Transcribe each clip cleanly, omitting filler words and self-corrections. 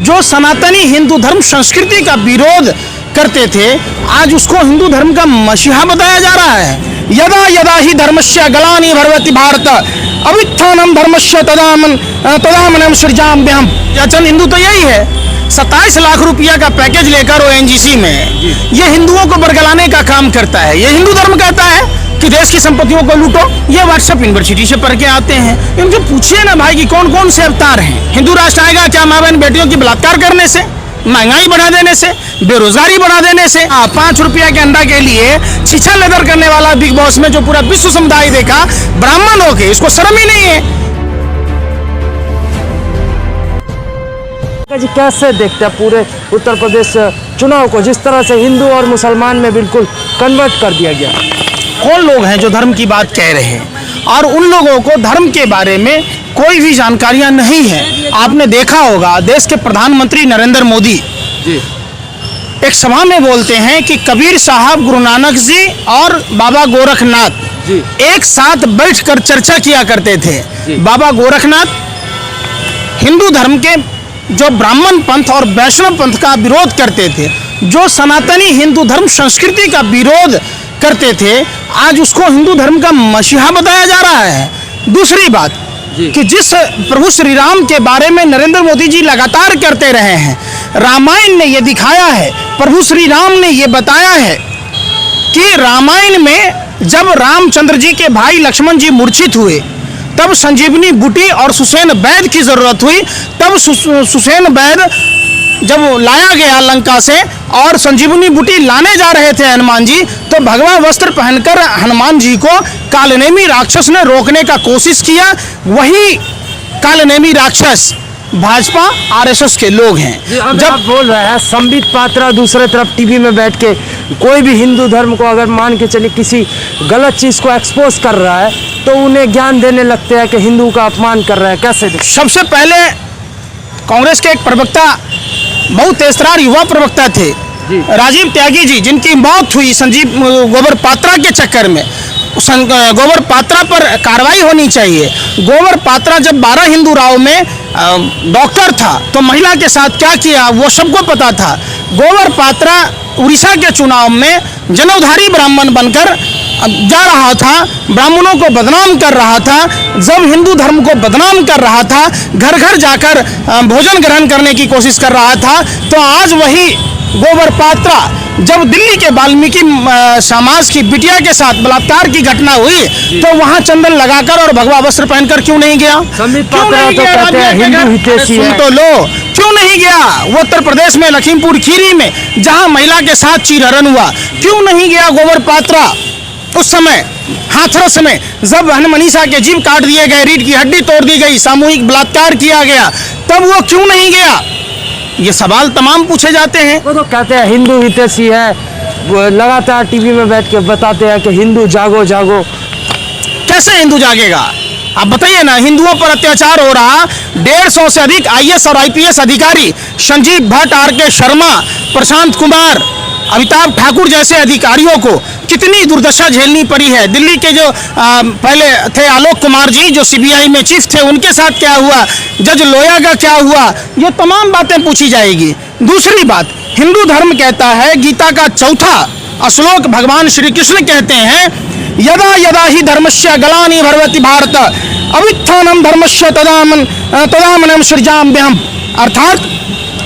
जो सनातनी हिंदू धर्म संस्कृति का विरोध करते थे, आज उसको हिंदू धर्म का मसीहा बताया जा रहा है। यदा यदा ही धर्मस्य ग्लानि भवति भारत अभ्युत्थानं धर्मस्य तदानीं सृजाम्यहम्। अचल हिंदू तो यही है। 27 लाख रुपया का पैकेज लेकर ओएनजीसी में ये हिंदुओं को बरगलाने का काम करता है। ये हिंदू धर्म कहता है कि देश की संपत्तियों को लूटो। ये व्हाट्सएप यूनिवर्सिटी से पढ़ के आते हैं। इनसे पूछिए ना भाई कि कौन कौन से अवतार हैं। हिंदू राष्ट्र आएगा क्या माँ बहन बेटियों की बलात्कार करने से, महंगाई बढ़ा देने से, बेरोजगारी बढ़ा देने से? 5 रुपया के अंडा के लिए छीछा लेदर करने वाला बिग बॉस में जो पूरा विश्व समुदाय देखा, ब्राह्मण होके इसको शर्म ही नहीं है। जी कैसे देखते हैं पूरे उत्तर प्रदेश चुनाव को, जिस तरह से हिंदू और मुसलमान में बिल्कुल कन्वर्ट कर दिया गया? कौन लोग हैं जो धर्म की बात कह रहे हैं और उन लोगों को धर्म के बारे में कोई भी जानकारियां नहीं है। आपने देखा होगा देश के प्रधानमंत्री नरेंद्र मोदी जी एक सभा में बोलते हैं कि कबीर साहब, गुरु नानक जी और बाबा गोरखनाथ जी एक साथ बैठकर चर्चा किया करते थे। बाबा गोरखनाथ हिंदू धर्म के जो ब्राह्मण पंथ और वैष्णव पंथ का विरोध करते थे, जो सनातनी हिंदू धर्म संस्कृति का विरोध करते थे, आज उसको हिंदू धर्म का मसीहा बताया जा रहा है। दूसरी बात कि जिस प्रभु श्री राम के बारे में नरेंद्र मोदी जी लगातार करते रहे हैं, रामायण ने ये दिखाया है, प्रभु श्री राम ने ये बताया है कि रामायण में जब रामचंद्र जी के भाई लक्ष्मण जी मूर्छित हुए, तब संजीवनी बूटी और सुसैन वैद्य की जरूरत हुई। तब सुसैन वैद्य जब लाया गया लंका से और संजीवनी बूटी लाने जा रहे थे हनुमान जी, तो भगवा वस्त्र पहनकर हनुमान जी को कालनेमी राक्षस ने रोकने का कोशिश किया। वही कालनेमी राक्षस भाजपा आरएसएस के लोग हैं। जब आप बोल रहे हैं संबित पात्रा दूसरे तरफ टीवी में बैठ के कोई भी हिंदू धर्म को अगर मान के चलिए किसी गलत चीज को एक्सपोज कर रहा है, तो उन्हें ज्ञान देने लगते हैं कि हिंदू का अपमान कर रहा है। कैसे? सबसे पहले कांग्रेस के एक प्रवक्ता, बहुत तेजतर्रार युवा प्रवक्ता थे, राजीव त्यागी जी, जिनकी मौत हुई संजीव गोबर पात्रा के चक्कर में। गोबर पात्रा पर कार्रवाई होनी चाहिए। गोबर पात्रा जब 12 हिंदू राव में डॉक्टर था तो महिला के साथ क्या किया वो सबको पता था। गोबर पात्रा उड़ीसा के चुनाव में जनोधारी ब्राह्मण बनकर जा रहा था, ब्राह्मणों को बदनाम कर रहा था। जब हिंदू धर्म को बदनाम कर रहा था, घर घर जाकर भोजन ग्रहण करने की कोशिश कर रहा था, तो आज वही गोबर पात्रा जब दिल्ली के वाल्मीकि समाज की बिटिया के साथ बलात्कार की घटना हुई, तो वहां चंदन लगाकर और भगवा वस्त्र पहनकर क्यों नहीं गया? सुन तो लो, क्यों नहीं गया? वो उत्तर प्रदेश में लखीमपुर खीरी में जहां महिला के साथ चीरहरण हुआ, क्यों नहीं गया गोबर पात्रा? उस समय हाथरस में जब हनुमनीसा के जीभ काट दिए गए, रीढ़ की हड्डी तोड़ दी गई, सामूहिक बलात्कार किया गया, तब वो क्यों नहीं गया? ये सवाल तमाम पूछे जाते हैं। वो तो कहते हैं हिंदू हितैषी है, लगातार टीवी में बैठ के बताते हैं कि हिंदू जागो जागो। कैसे हिंदू जागेगा? आप बताइए ना। हिंदुओं पर अत्याचार हो रहा, 150 से अधिक आईएएस और आईपीएस अधिकारी, संजीव भट्ट, आर.के. शर्मा, प्रशांत कुमार, अमिताभ ठाकुर जैसे अधिकारियों को कितनी दुर्दशा झेलनी पड़ी है। दिल्ली के जो पहले थे आलोक कुमार जी, जो सीबीआई में चीफ थे, उनके साथ क्या हुआ, जज लोया का क्या हुआ, ये तमाम बातें पूछी जाएगी। दूसरी बात, हिंदू धर्म कहता है, गीता का 4वां श्लोक भगवान श्री कृष्ण कहते हैं, यदा यदा ही धर्मस्य ग्लानि भवति भारत अभ्युत्थानं धर्मस्य तदानीं सृजाम्यहम्। अर्थात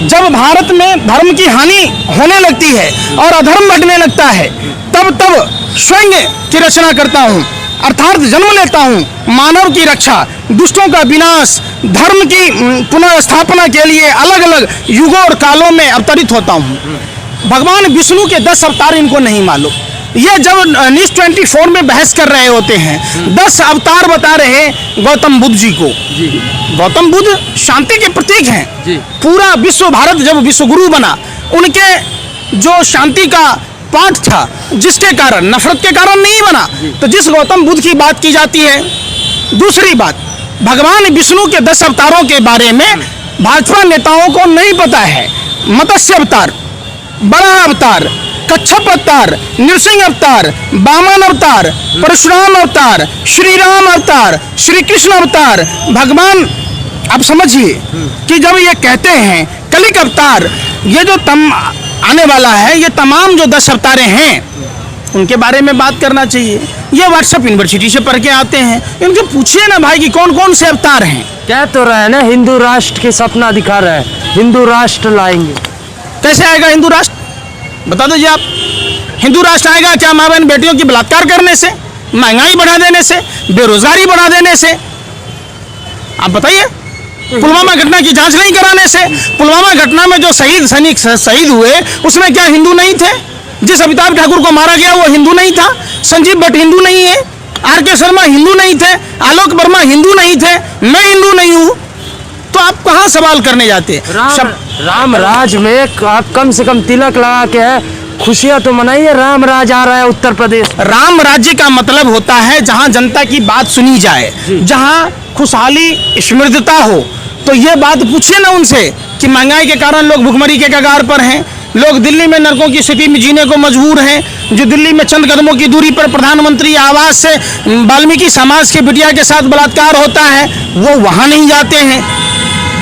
जब भारत में धर्म की हानि होने लगती है और अधर्म बढ़ने लगता है, तब स्वयं की रचना करता हूँ, अर्थात जन्म लेता हूँ मानव की रक्षा, दुष्टों का विनाश, धर्म की पुनर्स्थापना के लिए अलग अलग युगों और कालों में अवतरित होता हूँ। भगवान विष्णु के 10 अवतार इनको नहीं मालूम। ये जब न्यूज़ 24 में बहस कर रहे होते हैं, 10 अवतार बता रहे गौतम बुद्ध जी को। गौतम बुद्ध शांति के प्रतीक हैं। पूरा विश्व, भारत जब विश्व गुरु बना, उनके जो शांति का पाठ था, जिसके कारण, नफरत के कारण नहीं बना, तो जिस गौतम बुद्ध की बात की जाती है। दूसरी बात, भगवान विष्णु के 10 अवतारों के बारे में भाजपा नेताओं को नहीं पता है। मत्स्य अवतार, बड़ा अवतार, कच्छप अवतार, नृसिंह अवतार, वामन अवतार, परशुराम अवतार, श्री राम अवतार, श्री कृष्ण अवतार। भगवान, आप समझिए कि जब ये कहते हैं कलिक अवतार, ये जो आने वाला है, ये तमाम जो 10 अवतारे हैं उनके बारे में बात करना चाहिए। ये व्हाट्सएप यूनिवर्सिटी से पढ़ के आते हैं, इनसे पूछिए ना भाई कि कौन कौन से अवतार हैं। कह तो रहे हैं ना, हिंदू राष्ट्र की सपना दिखा रहे हैं, हिंदू राष्ट्र लाएंगे। कैसे आएगा हिंदू राष्ट्र, बता दीजिए आप। हिंदू राष्ट्र आएगा क्या माँ बहन बेटियों की बलात्कार करने से, महंगाई बढ़ा देने से, बेरोजगारी बढ़ा देने से? आप बताइए। पुलवामा घटना की जांच नहीं कराने से? पुलवामा घटना में जो सैनिक शहीद हुए उसमें क्या हिंदू नहीं थे? जिस अमिताभ ठाकुर को मारा गया वो हिंदू नहीं था? संजीव भट्ट हिंदू नहीं है? आर.के. शर्मा हिंदू नहीं थे? आलोक वर्मा हिंदू नहीं थे? मैं हिंदू नहीं हूं? तो आप कहां सवाल करने जाते हैं? राम राज में आप कम से कम तिलक लगा के है, खुशियां तो मनाइए। राम राज आ रहा है उत्तर प्रदेश। राम राज्य का मतलब होता है जहां जनता की बात सुनी जाए, जहां खुशहाली समृद्धता हो। तो ये बात पूछिए ना उनसे कि महंगाई के कारण लोग भुखमरी के कगार पर हैं, लोग दिल्ली में नरकों की स्थिति में जीने को मजबूर हैं। जो दिल्ली में चंद कदमों की दूरी पर प्रधानमंत्री आवास से वाल्मीकि समाज के बिटिया के साथ बलात्कार होता है, वो वहां नहीं जाते हैं।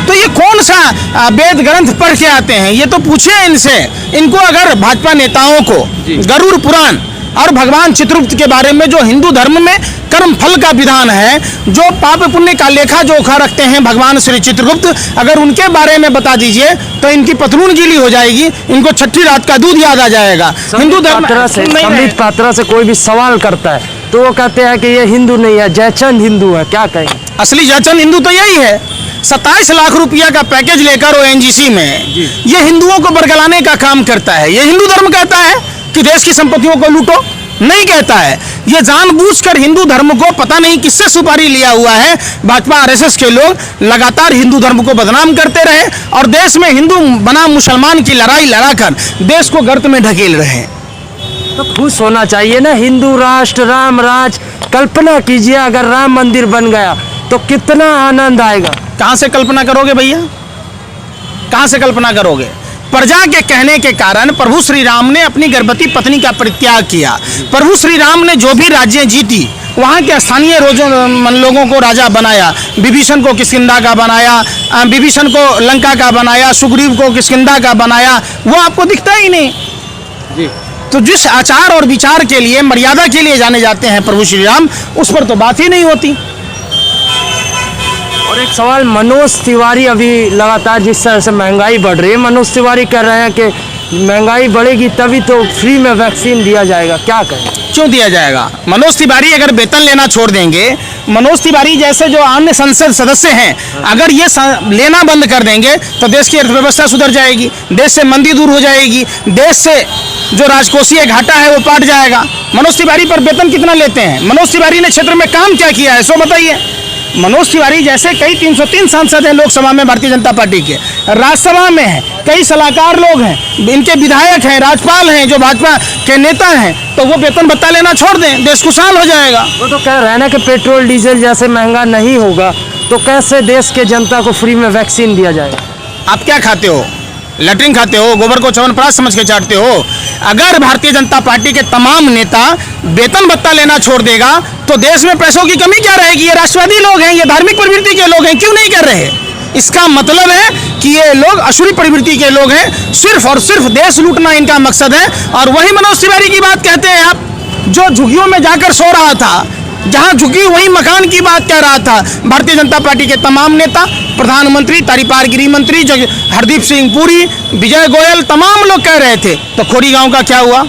तो ये कौन सा वेद ग्रंथ पढ़ के आते हैं? ये तो पूछे इनसे। इनको अगर भाजपा नेताओं को गरुड़ पुराण और भगवान चित्रगुप्त के बारे में, जो हिंदू धर्म में कर्म फल का विधान है, जो पाप पुण्य का लेखा जोखा रखते हैं भगवान श्री चित्रगुप्त, अगर उनके बारे में बता दीजिए तो इनकी पतलून गीली हो जाएगी, इनको छठी रात का दूध याद आ जाएगा। हिंदू धर्म संबित पात्रा से कोई भी सवाल करता है तो वो कहते हैं कि ये हिंदू नहीं है, जयचंद हिंदू है। क्या कहें? असली जयचंद हिंदू तो यही है। 27 लाख रुपया का पैकेज लेकर ओएनजीसी में ये हिंदुओं को बरगलाने का काम करता है। ये हिंदू धर्म कहता है कि देश की संपत्तियों को लूटो? नहीं कहता है। ये जानबूझकर हिंदू धर्म को पता नहीं किससे सुपारी लिया हुआ है। भाजपा आरएसएस के लोग लगातार हिंदू धर्म को बदनाम करते रहे और देश में हिंदू बनाम मुसलमान की लड़ाई लड़ाकर देश को गर्त में ढकेल रहे। तो खुश होना चाहिए ना। हिंदू राष्ट्र, राम राज, कल्पना कीजिए अगर राम मंदिर बन गया तो कितना आनंद आएगा। कहां से कल्पना करोगे भैया, कहां से कल्पना करोगे? प्रजा के कहने के कारण प्रभु श्री राम ने अपनी गर्भवती पत्नी का परित्याग किया। प्रभु श्री राम ने जो भी राज्य जीती वहाँ के स्थानीय लोगों को राजा बनाया। विभीषण को किष्किंधा का बनाया, विभीषण को लंका का बनाया, सुग्रीव को किष्किंधा का बनाया। वो आपको दिखता ही नहीं जी। तो जिस आचार और विचार के लिए, मर्यादा के लिए जाने जाते हैं प्रभु श्री राम, उस पर तो बात ही नहीं होती। और एक सवाल, मनोज तिवारी अभी लगातार जिस तरह से महंगाई बढ़ रही है, मनोज तिवारी कह रहे हैं कि महंगाई बढ़ेगी तभी तो फ्री में वैक्सीन दिया जाएगा। क्या कहें? क्यों दिया जाएगा? मनोज तिवारी अगर वेतन लेना छोड़ देंगे, मनोज तिवारी जैसे जो अन्य संसद सदस्य हैं अगर ये लेना बंद कर देंगे तो देश की अर्थव्यवस्था सुधर जाएगी, देश से मंदी दूर हो जाएगी, देश से जो राजकोषीय घाटा है वो पाट जाएगा। मनोज तिवारी पर वेतन कितना लेते हैं? मनोज तिवारी ने क्षेत्र में काम क्या किया है सो बताइए। मनोज तिवारी जैसे कई 303 सांसद हैं लोकसभा में भारतीय जनता पार्टी के, राज्यसभा में हैं, कई सलाहकार लोग हैं, इनके विधायक हैं, राज्यपाल हैं, जो भाजपा के नेता हैं, तो वो वेतन भत्ता लेना छोड़ दें, देश खुशहाल हो जाएगा। वो तो कह रहे हैं ना कि पेट्रोल डीजल जैसे महंगा नहीं होगा तो कैसे देश के जनता को फ्री में वैक्सीन दिया जाएगा? आप क्या खाते हो? लैट्रिन खाते हो? गोबर को च्यवनप्राश समझ के चाटते हो? अगर भारतीय जनता पार्टी के तमाम नेता वेतन भत्ता लेना छोड़ देगा तो देश में पैसों की कमी क्या रहेगी? ये राष्ट्रवादी लोग हैं, ये धार्मिक प्रवृत्ति के लोग हैं, क्यों नहीं कर रहे? इसका मतलब है कि ये लोग असुरी प्रवृत्ति के लोग हैं, सिर्फ और सिर्फ देश लूटना इनका मकसद है। और वही मनोज तिवारी की बात कहते हैं आप, जो झुग्गियों में जाकर सो रहा था, जहां झुकी वही मकान की बात कह रहा था। भारतीय जनता पार्टी के तमाम नेता, प्रधानमंत्री, तारीपार गृह मंत्री हरदीप सिंह पुरी, विजय गोयल, तमाम लोग कह रहे थे। तो खोरी गांव का क्या हुआ?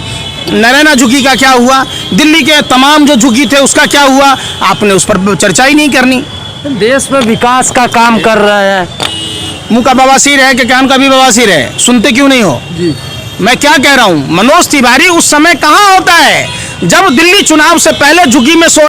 नरैना झुग्गी का क्या हुआ? दिल्ली के तमाम जो झुग्गी थे उसका क्या हुआ? आपने उस पर चर्चा ही नहीं करनी। देश में विकास का काम कर रहा है, मुंह का बवासीर है कि कान का भी बवासीर है, सुनते क्यों नहीं हो जी? मैं क्या कह रहा हूं, मनोज तिवारी उस समय कहां होता है जब दिल्ली चुनाव से पहले झुग्गी में